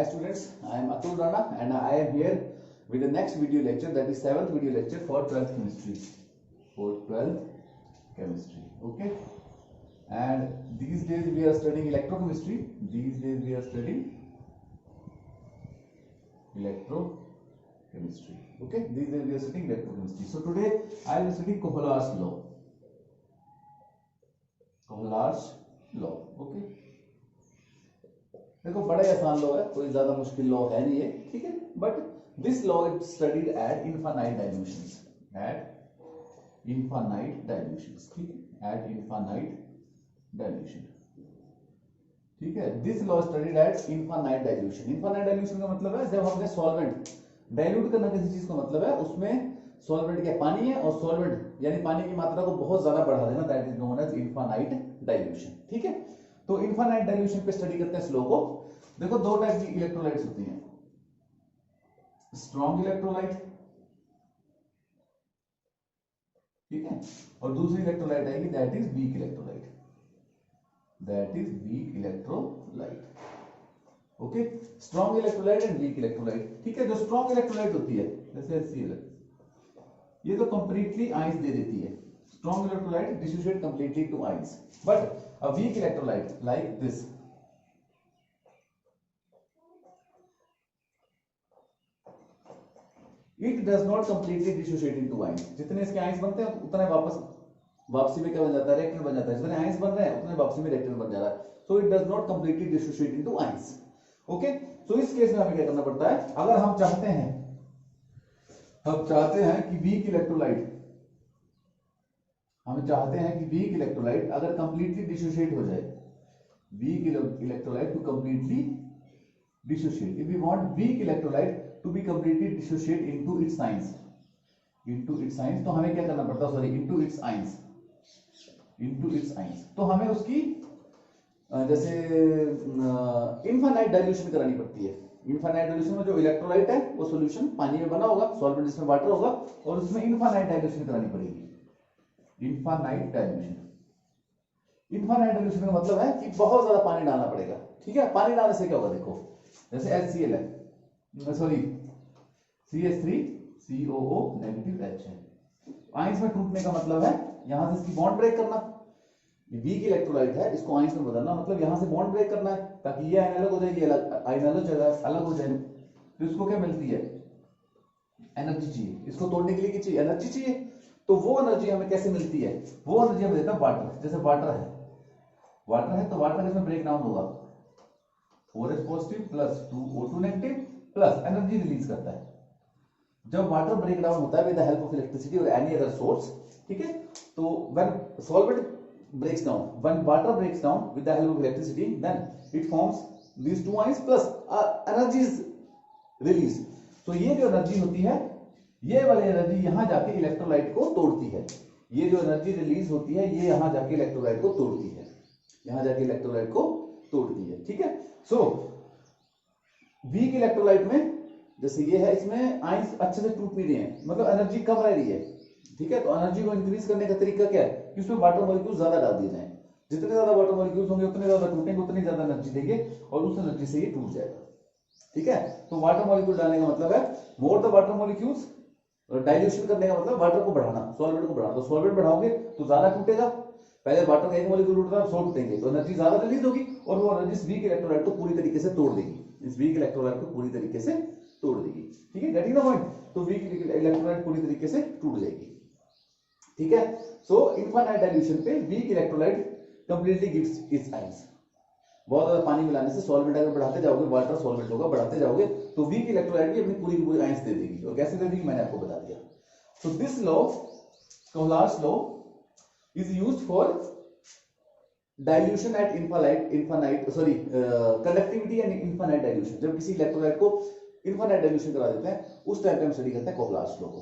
Hi students, I am Atul Rana and I am here with the next video lecture, that is 7th video lecture for 12th chemistry. For 12th chemistry, okay. And these days we are studying electrochemistry. These days we are studying electrochemistry, okay. These days we are studying electrochemistry. So today I will be studying Kohler's law. Kohler's law, okay. देखो बड़ा ही आसान law है, कोई ज्यादा मुश्किल law है नहीं है, ठीक है. But this law is studied at infinite dilutions, eight infinite dilutions, ठीक है, एट इनफाइनाइट डाइल्यूशन, ठीक है. This law studied at infinite dilution. Infinite dilution का मतलब है जब हमने सॉल्वेंट डाइल्यूट करना किसी चीज का मतलब है उसमें सॉल्वेंट क्या पानी है और सॉल्वेंट यानी पानी की मात्रा को बहुत ज्यादा बढ़ा देना, that is known as infinite dilution, ठीक है. तो इनफाइनाइट डाइल्यूशन पे स्टडी करते हैं इस लॉ को. देखो दो टाइप की इलेक्ट्रोलाइट्स होती हैं, स्ट्रॉन्ग इलेक्ट्रोलाइट, ठीक है, और दूसरी इलेक्ट्रोलाइट आएगी that is weak electrolyte, that is weak electrolyte, okay. Strong electrolyte and weak electrolyte, ठीक है. जो स्ट्रॉन्ग इलेक्ट्रोलाइट होती है जैसे HCl, ये तो कंप्लीटली आयंस दे देती है. Strong electrolyte dissociate completely to ions, but a weak electrolyte like this, it does not completely dissociate into ions. जितने इसके आयंस बनते हैं उतने वापसी में क्या बन जाता है, रिएक्टेंट बन जाता है. जितने आयंस बन रहे हैं उतने वापसी में रिएक्टेंट बन जा रहा है. so it does not completely dissociate into ions, okay. so इस केस में हमें क्या करना पड़ता है, अगर हम चाहते हैं कि वीक इलेक्ट्रोलाइट, हम चाहते हैं कि वीक इलेक्ट्रोलाइट अगर कंप्लीटली डिसोशिएट हो जाए, weak electrolyte to completely dissociate, if we want weak electrolyte to be completely dissociate into its ions, तो हमें क्या करना पड़ता है, सॉरी इनटू इट्स आयंस, तो हमें उसकी जैसे इनफाइनाइट डाइल्यूशन करानी पड़ती है. इनफाइनाइट डाइल्यूशन में जो इलेक्ट्रोलाइट है वो सॉल्यूशन पानी में बना होगा, सॉल्वेंट जिसमें वाटर होगा, और उसमें इनफाइनाइट डाइल्यूशन करानी पड़ेगी. इनफाइनाइट डाइल्यूशन, इनफाइनाइट डाइल्यूशन का मतलब है कि बहुत ज्यादा पानी डालना पड़ेगा, ठीक है. पानी डालने से क्या होगा, देखो जैसे HCl है, सॉरी CH3COO नेगेटिव H है, आयंस में टूटने का मतलब है यहां से इसकी बॉन्ड ब्रेक करना. वीक इलेक्ट्रोलाइट है, इसको आयंस में बदलना मतलब यहां से बॉन्ड ब्रेक करना है ताकि ये आयन अलग हो जाए, ये आयन अलग हो जाए. तो इसको क्या मिलती है, एनर्जी चाहिए. इसको तोड़ने के लिए क्या चाहिए, एनर्जी चाहिए. तो वो एनर्जी हमें कैसे मिलती है, वो एनर्जी हमें देता है वाटर. जैसे वाटर है तो वाटर इसमें ब्रेक डाउन होगा, 4H positive plus 2O2 negative plus energy release करता है. जब वाटर ब्रेक डाउन होता है with the help of electricity और एनी अदर सोर्स, ठीक है, तो when solvent breaks down, when water breaks down with the help of electricity, then it forms these two ions plus energy is released. so ये जो energy होती है, ये वाली एनर्जी यहां जाके इलेक्ट्रोलाइट को तोड़ती है. ये जो एनर्जी रिलीज होती है ये यहां जाके इलेक्ट्रोलाइट को तोड़ती है, ठीक है. सो वीक इलेक्ट्रोलाइट में जैसे ये है, इसमें आयंस अच्छे से टूट नहीं रहे हैं, मतलब एनर्जी कम रह रही है, ठीक है. तो एनर्जी को इंक्रीज करने का तरीका क्या है कि उसमें वाटर मॉलिक्यूल ज्यादा डाल दिए जाएं. जितने ज्यादा वाटर मॉलिक्यूल्स होंगे उतने ज्यादा टूटेंगे, उतनी ज्यादा एनर्जी देंगे और उस एनर्जी से ये टूट जाएगा, ठीक है. तो वाटर मॉलिक्यूल डालने का मतलब है more the water molecules, dilution करने का मतलब वाटर को बढ़ाना, सॉल्वेंट को बढ़ाना. तो सॉल्वेंट बढ़ाओगे तो ज्यादा टूटेगा, पहले वाटर का एक मॉलिक्यूल टूट रहा है 100 टूटेंगे, तो एनर्जी ज्यादा रिलीज होगी और वो एनर्जी इस वीक इलेक्ट्रोलाइट को पूरी तरीके से तोड़ देगी, ठीक है. Getting the point. तो वीक इलेक्ट्रोलाइट पूरी तरीके से टूट जाएगी, ठीक है. सो इनफाइनाइट डाइल्यूशन पे weak electrolyte completely gives it's ions. बहुत ज्यादा पानी मिलाने से सॉल्वेंट अगर बढ़ाते जाओगे, वाटर सॉल्वेंट होगा, बढ़ाते जाओगे तो वीक इलेक्ट्रोलाइट भी अपनी पूरी आयंस दे देगी. और कैसे दे देगी मैंने आपको बता दिया. So this law, Kohlrausch's law, is used for dilution at infinite conductivity and infinite dilution. जब किसी इलेक्ट्रोलाइट को इनफाइनाइट डाइल्यूशन करा देते हैं उस टाइम पे हम स्टडी करते हैं कोहलर्स लॉ को.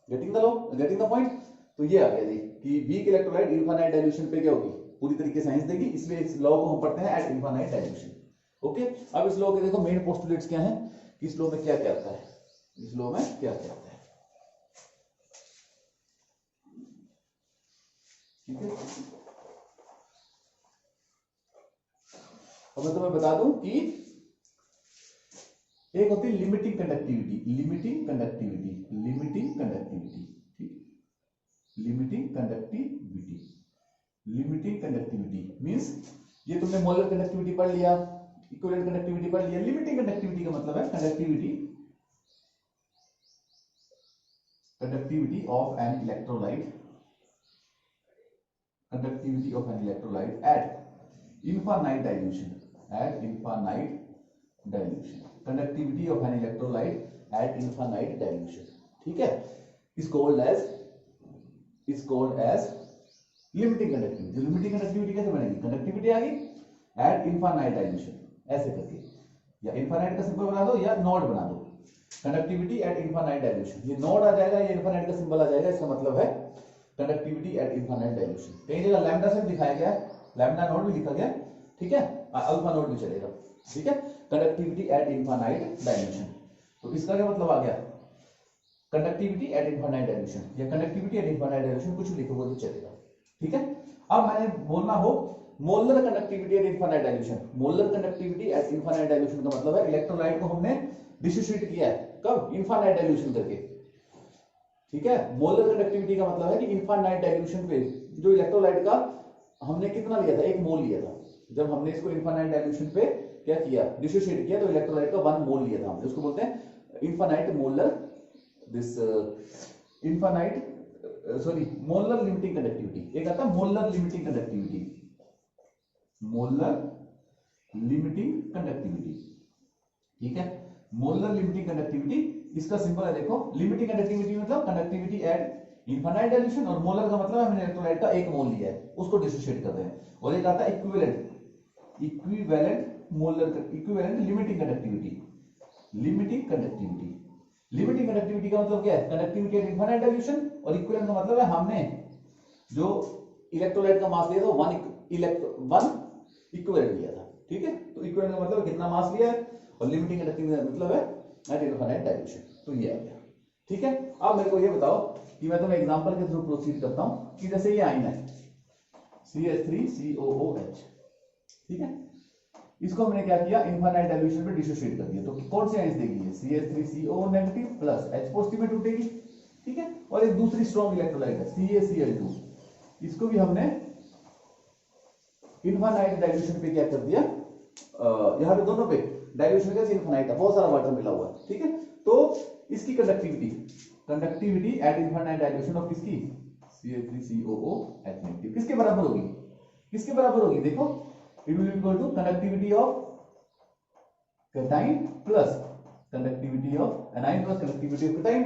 Getting the point. तो ये आ गया जी कि वीक इलेक्ट्रोलाइट इनफाइनाइट डाइल्यूशन पे क्या होगी, पूरी तरीके से आयंस देगी, इसलिए इस लॉ को हम पढ़ते हैं एट इनफाइनाइट डाइल्यूशन, ओके. अब इस लॉ के देखो मेन पोस्टुलेट्स क्या हैं, कि इस लॉ में क्या क्या आता है, ठीक है. अब मैं तुम्हें बता दूं कि एक होती है limiting conductivity, limiting conductivity, limiting conductivity, ठीक, limiting conductivity, limiting conductivity means ये तुमने मोलर कंडक्टिविटी पढ़ लिया, इक्विवेलेंट कंडक्टिविटी पढ़ लिया। लिमिटिंग कंडक्टिविटी का मतलब है conductivity, conductivity of an electrolyte, conductivity of an electrolyte at infinite dilution, at infinite dilution, conductivity of an electrolyte at infinite dilution, ठीक है, is called as limiting conductivity। limiting conductivity कैसे बनेगी, conductivity आ गई at infinite dilution ऐसे करके, या infinite का symbol बना दो या नॉट बना दो, कंडक्टिविटी at infinite dilution, ये नॉट आ जाएगा, ये infinite का सिंबल आ जाएगा, इसका मतलब है कंडक्टिविटी एट इनफाइनाइट डाइल्यूशन। कई जगह लैम्डा से दिखाया गया है, लैम्डा नोट भी लिखा गया, ठीक है, अल्फा नोट भी चलेगा, ठीक है, कंडक्टिविटी एट इनफाइनाइट डाइल्यूशन। तो इसका क्या मतलब आ गया, कंडक्टिविटी एट इनफाइनाइट डाइल्यूशन या कंडक्टिविटी एट इनफाइनाइट डाइल्यूशन, कुछ लिखो वो तो चलेगा, ठीक है। अब मैंने बोलना हो molar conductivity at infinite dilution, molar conductivity at infinite dilution का मतलब है इलेक्ट्रोलाइट को हमने डिसोसिएट किया है, कब, इनफाइनाइट डाइल्यूशन करके, ठीक है। मोलर कंडक्टिविटी का मतलब है कि इनफाइनाइट डाइल्यूशन पे जो इलेक्ट्रोलाइट का हमने कितना लिया था, 1 मोल लिया था, जब हमने इसको इनफाइनाइट डाइल्यूशन पे क्या किया, डिसोसिएट किया, तो इलेक्ट्रोलाइट का 1 मोल लिया था हमने, उसको बोलते हैं infinite molar, this infinite sorry molar limiting conductivity. एक आता है molar limiting conductivity, molar limiting conductivity, ठीक है, मोलर लिमिटिंग कंडक्टिविटी, इसका सिंबल है देखो, लिमिटिंग कंडक्टिविटी मतलब कंडक्टिविटी एट इनफाइनाइट डाइल्यूशन, और मोलर का मतलब हमने इलेक्ट्रोलाइट का 1 मोल लिया है, उसको डिसोसिएट कर रहे हैं। और एक आता है equivalent, equivalent molar, equivalent limiting conductivity, limiting conductivity, limiting conductivity का मतलब क्या है, कंडक्टिविटी एट इनफाइनाइट डाइल्यूशन, और इक्विवेलेंट का मतलब है हमने जो इलेक्ट्रोलाइट का मास लिया था 1 इक्विवेलेंट लिया था, ठीक है। तो इक्विवेलेंट का मतलब कितना मास लिया है, और लिमिटिंग कंडक्टिविटी का मतलब है एट इनफाइनाइट डाइल्यूशन, तो ये आ गया, ठीक है। अब मेरे को ये बताओ कि मैं तुम्हें एग्जांपल के थ्रू प्रोसीड करता हूं कि जैसे ये आयन है CH3COOH, ठीक है, इसको हमने क्या किया, इनफाइनाइट डाइल्यूशन पे डिसोसिएट कर दिया, तो कौन सी आयन देगी ये, CH3CO negative plus H positive में टूटेगी, ठीक है। और एक दूसरी स्ट्रॉन्ग इलेक्ट्रोलाइट है CaCl2, इसको भी हमने इनफाइनाइट डाइल्यूशन पे क्या कर दिया, यहां पे दोनों पे डाइल्यूशन का इनफाइनाइट है, बहुत सारा वाटर मिला हुआ है, ठीक है। तो इसकी conductivity at infinite dilution of किसकी, CH3COOH नेगेटिव, किसके बराबर होगी, किसके बराबर होगी, देखो it will equal to conductivity of cation plus conductivity of anion plus conductivity of cation.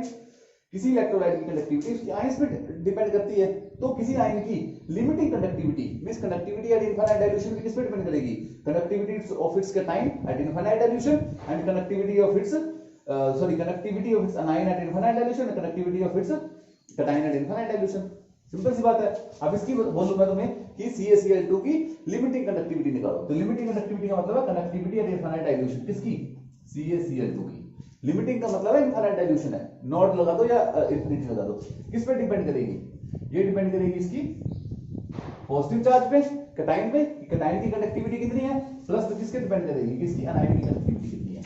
किसी इलेक्ट्रोलाइट की कंडक्टिविटी उसकी आयंस पे डिपेंड करती है, तो किसी आयन की limiting conductivity means conductivity at infinite dilution किस पे डिपेंड करेगी, conductivity of its cation at infinite dilution and conductivity of its conductivity of its anion at infinite dilution and conductivity of its cation at infinite dilution. Simple सी बात है। अब इसकी बोलूं मैं तुम्हें कि CaCl2 की लिमिटिंग कंडक्टिविटी निकालो, तो लिमिटिंग कंडक्टिविटी का मतलब है कंडक्टिविटी एट इनफाइनाइट डाइल्यूशन, किसकी, CaCl2 की। लिमिटिंग का मतलब है इनफाइनाइट डाइल्यूशन है, नॉट लगा दो या इंफिनिटी लगा दो, किस पे डिपेंड करेगी, ये डिपेंड करेगी इसकी पॉजिटिव चार्ज पे, कैटाइन पे, कैटाइन की कंडक्टिविटी कितनी है, प्लस किसके डिपेंड करेगी, किसकी एनाइन की कंडक्टिविटी कितनी है,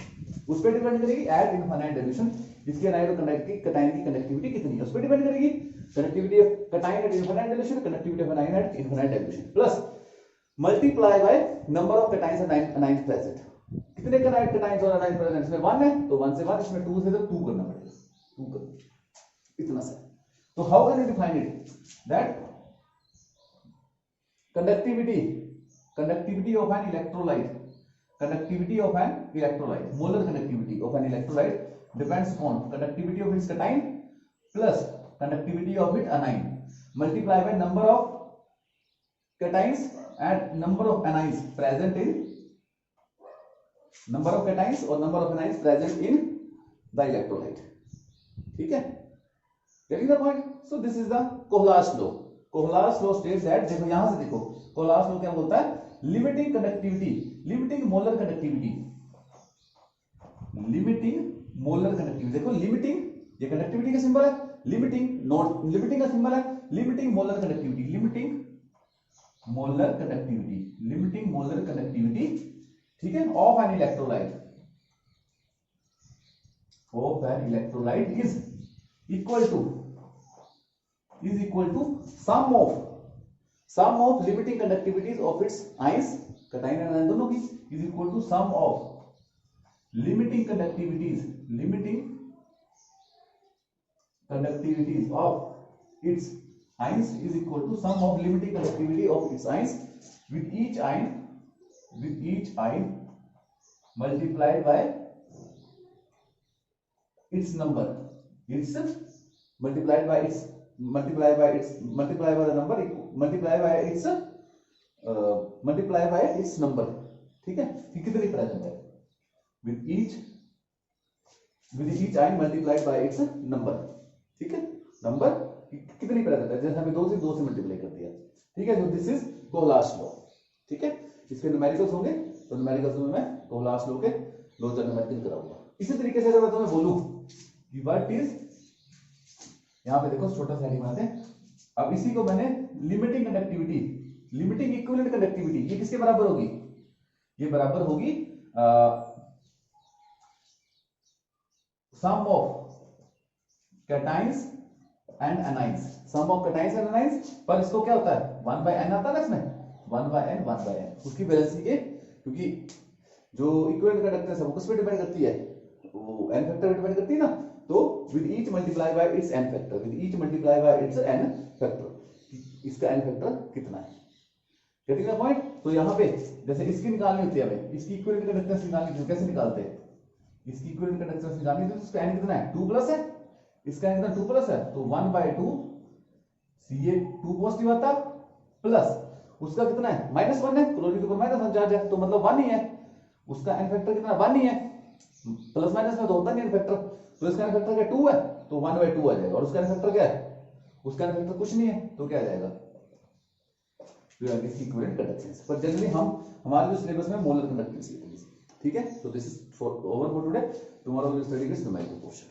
उस पर डिपेंड करेगी एट इनफाइनाइट डाइल्यूशन इसकी एनाइन और कैटाइन की कंडक्टिविटी कितनी है, उस पर डिपेंड करेगी conductivity of cation at infinite dilution, conductivity of A9 at infinite dilution plus multiply by number of cations and anions present. कितने कैटाइंस और एनाइंस प्रेजेंट, इसमें 1 है तो 1 से 1, इसमें 2 से तो 2 करना पड़ेगा, 2 कर इतना सा। तो how can you define it that conductivity of an electrolyte, conductivity of an electrolyte, molar conductivity of an electrolyte depends on conductivity of its cation plus conductivity of its anion multiplied by number of cations and number of anions present in number of cations or number of anions present in the electrolyte. ठीक है, getting the point? So this is the Kohler's law. Kohler's law states that, देखो यहां से देखो Kohler's law क्या बोलता है, limiting conductivity, limiting molar conductivity, limiting molar conductivity, देखो लिमिटिंग ये कंडक्टिविटी का सिंबल है, लिमिटिंग नॉट लिमिटिंग का सिंबल है, limiting molar conductivity, limiting molar conductivity, limiting molar conductivity, ठीक है, of an electrolyte, of an electrolyte is equal to sum of limiting conductivities of its ions, cation and anion दोनों की, is equal to sum of limiting conductivities of its ions is equal to sum of limiting conductivity of its ions with each ion multiplied by its number, multiplied by the number, ठीक है, कि कितनी present है, with each ion multiplied by its number, ठीक है, number कितनी present है, जैसे हमें 2 से मल्टीप्लाई कर दिया, ठीक है, तो दिस इज कोहलास लॉ, ठीक है, इसके न्यूमेरिकल्स होंगे, तो न्यूमेरिकल्स में मैं कोहलास लॉ के लॉज न्यूमेरिकल कराऊंगा। इसी तरीके से अगर मैं तुम्हें बोलूं कि व्हाट इज, यहां पे देखो छोटा सा हेडिंग बनाते हैं, अब इसी को मैंने लिमिटिंग इक्विवेलेंट कंडक्टिविटी, ये किसके बराबर होगी, ये बराबर होगी सम ऑफ कैटाइंस एंड एनाइंस, पर इसको क्या होता है 1/n आता है ना, इसमें 1/n उसकी वैलेंसी के, क्योंकि जो इक्विवेलेंट कंडक्टेंस है वो किस पे डिपेंड करती है, वो n फैक्टर पे डिपेंड करती है ना, तो with each multiply by it's n factor, इसका n फैक्टर कितना है, गेटिंग द पॉइंट। तो यहाँ पे जैसे इसकी निकालनी होती है हमें, इसकी इक्विवेलेंट कंडक्टेंस निकालनी है, कैसे निकालते हैं, इसकी इक्विवेलेंट कंडक्टेंस निकालनी है, तो इसका n कितना है 2 प्लस है, इसका n कितना 2 प्लस है, तो 1/2 Ca2 पॉजिटिव आता प्लस उसका कितना है -1 है, क्लोरीन के ऊपर -1 चार्ज है, तो मतलब 1 ही है, उसका n फैक्टर कितना 1 ही है, प्लस माइनस में तो होता नहीं n फैक्टर, तो इसका n फैक्टर क्या 2 है, तो 1/2 आ जाएगा, और उसका n फैक्टर क्या है, उसका n फैक्टर कुछ नहीं है, तो क्या आ जाएगा, इसकी इक्विवेलेंट कंडक्टेंस। पर जनरली हम हमारे जो सिलेबस में मोलर कंडक्टेंस लिखेंगे, ठीक है। तो this is for over for today, tomorrow we will study this numerical portion.